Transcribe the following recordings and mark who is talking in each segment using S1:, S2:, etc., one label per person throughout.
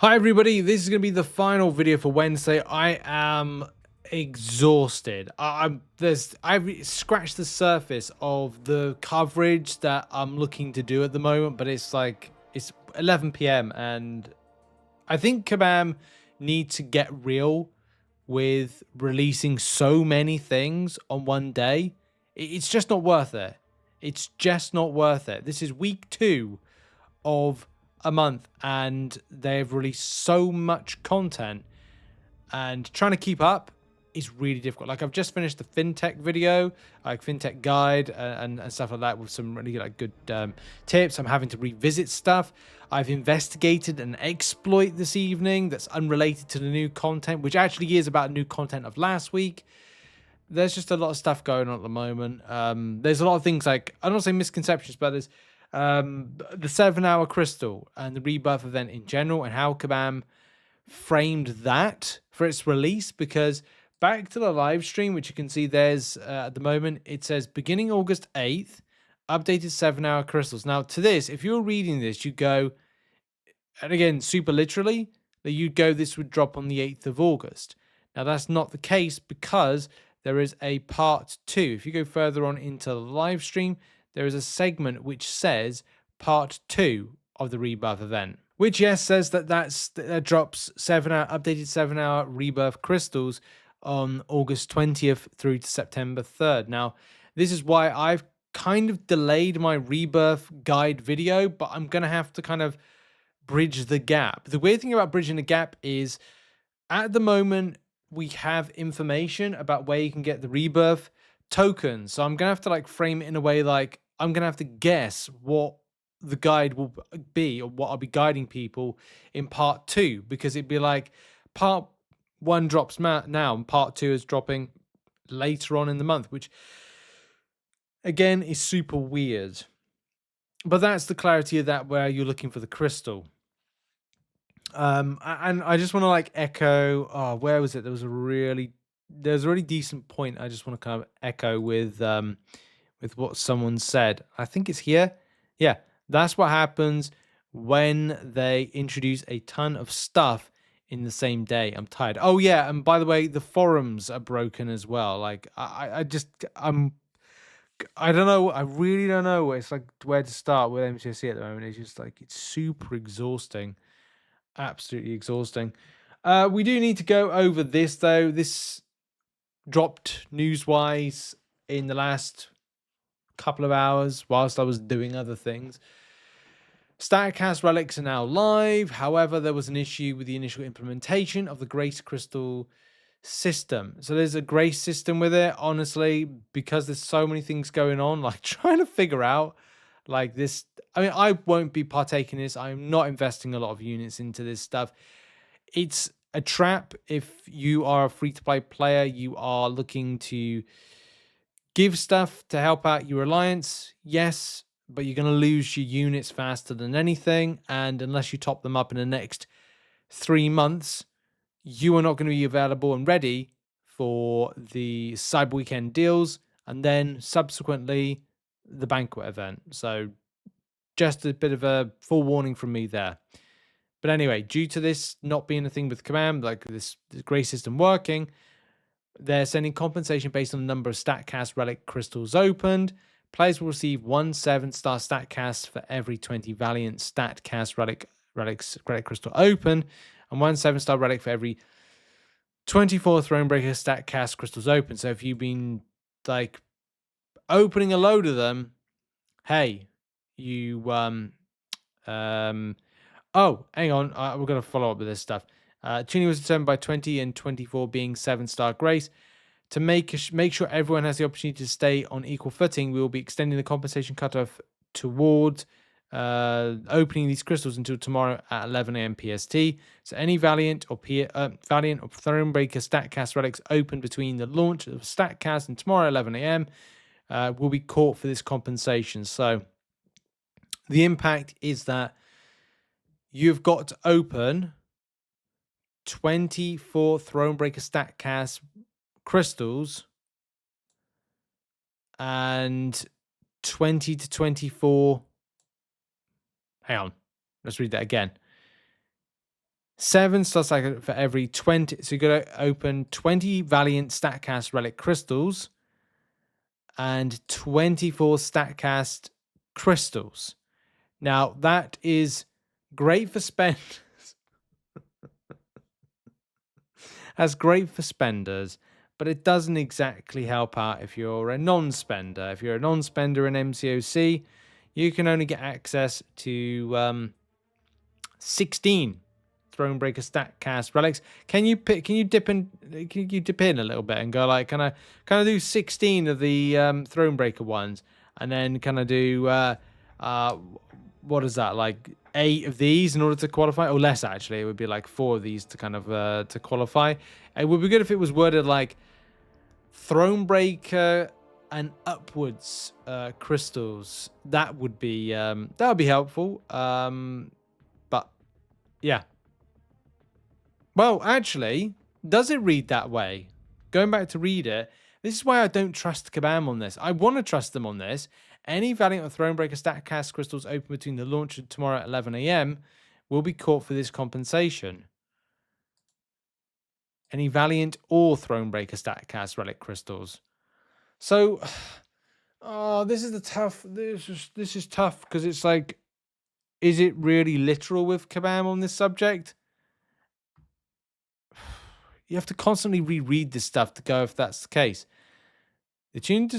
S1: Hi everybody, this is going to be the final video for Wednesday. I am exhausted. I've scratched the surface of the coverage that I'm looking to do at the moment, but it's 11 p.m. and I think Kabam need to get real with releasing so many things on one day. It's just not worth it. It's just not worth it. This is week 2 of a month and they've released so much content, and trying to keep up is really difficult. Like, I've just finished the Fintech video, like Fintech guide and stuff like that, with some really good tips. I'm having to revisit stuff. I've investigated an exploit this evening that's unrelated to the new content, which actually is about new content of last week. There's just a lot of stuff going on at the moment. There's a lot of things, like, I don't want to say misconceptions, but there's the 7-hour crystal and the Rebirth event in general, and how Kabam framed that for its release. Because back to the live stream, which you can see there's at the moment, it says beginning August 8th, updated 7-hour crystals. Now, to this, if you're reading this, you go, and again, super literally, that you'd go, this would drop on the 8th of August. Now, that's not the case, because there is a part 2. If you go further on into the live stream, there is a segment which says part 2 of the Rebirth event, which, yes, says that that drops updated 7-hour Rebirth crystals on August 20th through to September 3rd. Now, this is why I've kind of delayed my Rebirth guide video, but I'm going to have to kind of bridge the gap. The weird thing about bridging the gap is, at the moment, we have information about where you can get the Rebirth tokens. So I'm going to have to frame it in a way, like, I'm going to have to guess what the guide will be, or what I'll be guiding people in part 2, because it'd be like part 1 drops now and part 2 is dropping later on in the month, which again is super weird. But that's the clarity of that, where you're looking for the crystal. And I just want to echo, where was it? There's a really decent point I just want to kind of echo with what someone said. I think it's here. Yeah, that's what happens when they introduce a ton of stuff in the same day. I'm tired. Oh yeah, and by the way, the forums are broken as well. Like, I don't know. I really don't know. It's like where to start with MCOC at the moment. It's just it's super exhausting. Absolutely exhausting. We do need to go over this, though. This dropped news-wise in the last couple of hours whilst I was doing other things. Statcast relics are now live. However, there was an issue with the initial implementation of the Grace Crystal system. So there's a Grace system with it, honestly, because there's so many things going on, like trying to figure out this. I mean, I won't be partaking in this. I'm not investing a lot of units into this stuff. It's a trap. If you are a free-to-play player, you are looking to give stuff to help out your alliance, yes, but you're going to lose your units faster than anything. And unless you top them up in the next 3 months, you are not going to be available and ready for the Cyber Weekend deals, and then subsequently the banquet event. So just a bit of a forewarning from me there. But anyway, due to this not being a thing with Command, this Grey system working, they're sending compensation based on the number of Statcast Relic crystals opened. Players will receive 1 7-star Statcast for every 20 Valiant Statcast Relics crystal open, and 1 7-star Relic for every 24 Thronebreaker Statcast crystals open. So if you've been opening a load of them, hey, you oh, hang on, we're going to follow up with this stuff. Tuning was determined by 20 and 24 being 7-star Grace. To make sure everyone has the opportunity to stay on equal footing, we will be extending the compensation cutoff towards opening these crystals until tomorrow at 11 a.m. PST. So any Valiant or Thronebreaker Statcast relics open between the launch of Statcast and tomorrow at 11 a.m. Will be caught for this compensation. So the impact is that you've got to open 24 Thronebreaker Statcast crystals and 20 to 24. Hang on, let's read that again. 7-star stack for every 20. So you got to open 20 Valiant Statcast Relic crystals and 24 Statcast crystals. Now, that is great for spenders. That's great for spenders, but it doesn't exactly help out if you're a non-spender. If you're a non-spender in MCOC, you can only get access to 16 Thronebreaker Statcast relics. Can you dip in a little bit and go like, can I do 16 of the Thronebreaker ones, and then can I do what is that, like 8 of these in order to qualify, or less actually? It would be like 4 of these to kind of to qualify. It would be good if it was worded like Thronebreaker and upwards crystals. That would be helpful. But yeah. Well, actually, does it read that way? Going back to read it, this is why I don't trust Kabam on this. I want to trust them on this. Any Valiant or Thronebreaker Statcast crystals open between the launch and tomorrow at 11 AM will be caught for this compensation. Any Valiant or Thronebreaker Statcast relic crystals. So, this is tough because it's like, is it really literal with Kabam on this subject? You have to constantly reread this stuff to go if that's the case. The tune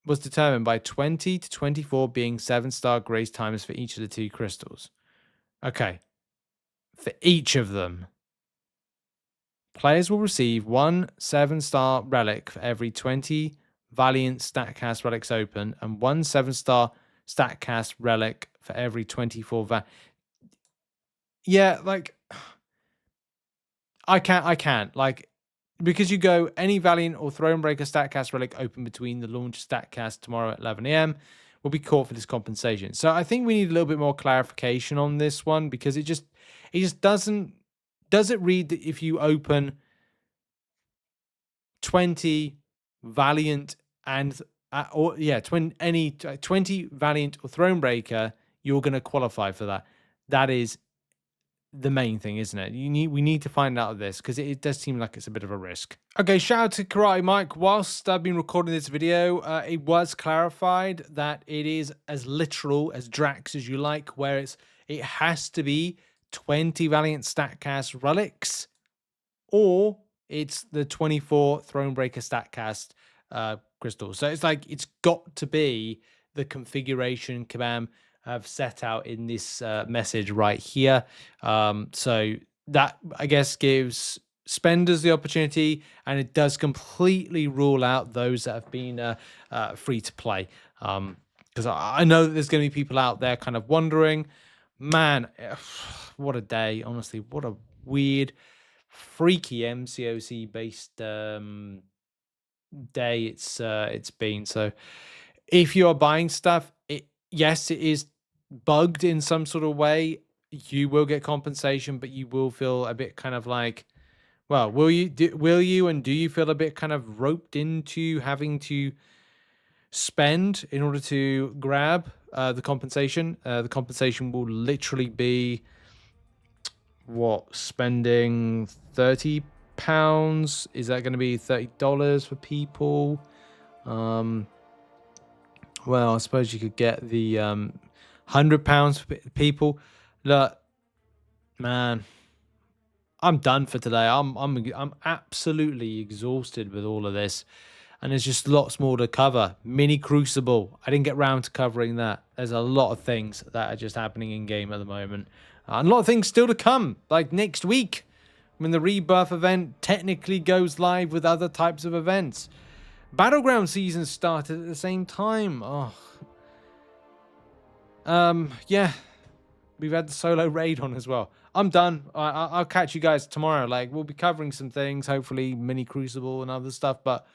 S1: was determined by 20 to 24 being 7-star grace timers for each of the 2 crystals. Okay. For each of them. Players will receive 1 7-star relic for every 20 Valiant Statcast relics open, and 1 7-star Statcast relic for every 24 Yeah, like, I can't. Like, because you go any Valiant or Thronebreaker Statcast relic open between the launch Statcast tomorrow at 11 AM will be caught for this compensation. So I think we need a little bit more clarification on this one, because it just doesn't read that if you open 20 Valiant and 20 Valiant or Thronebreaker, you're going to qualify for that. That is the main thing, isn't it? We need to find out of this, because it does seem like it's a bit of a risk. Okay, shout out to Karate Mike. Whilst I've been recording this video, it was clarified that it is as literal as Drax as you like, where it has to be 20 Valiant Statcast relics, or it's the 24 Thronebreaker Statcast crystals. So it's like, it's got to be the configuration Kabam have set out in this message right here. So that, I guess, gives spenders the opportunity, and it does completely rule out those that have been free to play. Because I know that there's going to be people out there kind of wondering, man, what a day, honestly, what a weird, freaky MCOC based day it's been. So if you are buying stuff, yes, it is bugged in some sort of way. You will get compensation, but you will feel a bit kind of like, well, will you and do you feel a bit kind of roped into having to spend in order to grab the compensation? The compensation will literally be spending £30? Is that going to be $30 for people? Well, I suppose you could get the £100 for people. Look, man, I'm done for today. I'm absolutely exhausted with all of this, and there's just lots more to cover. Mini Crucible, I didn't get round to covering that. There's a lot of things that are just happening in game at the moment, and a lot of things still to come. Like next week, when the Rebirth event technically goes live with other types of events. Battleground season started at the same time. Yeah, we've had the solo raid on as well. I'm done. I'll catch you guys tomorrow. Like, we'll be covering some things, hopefully mini Crucible and other stuff, but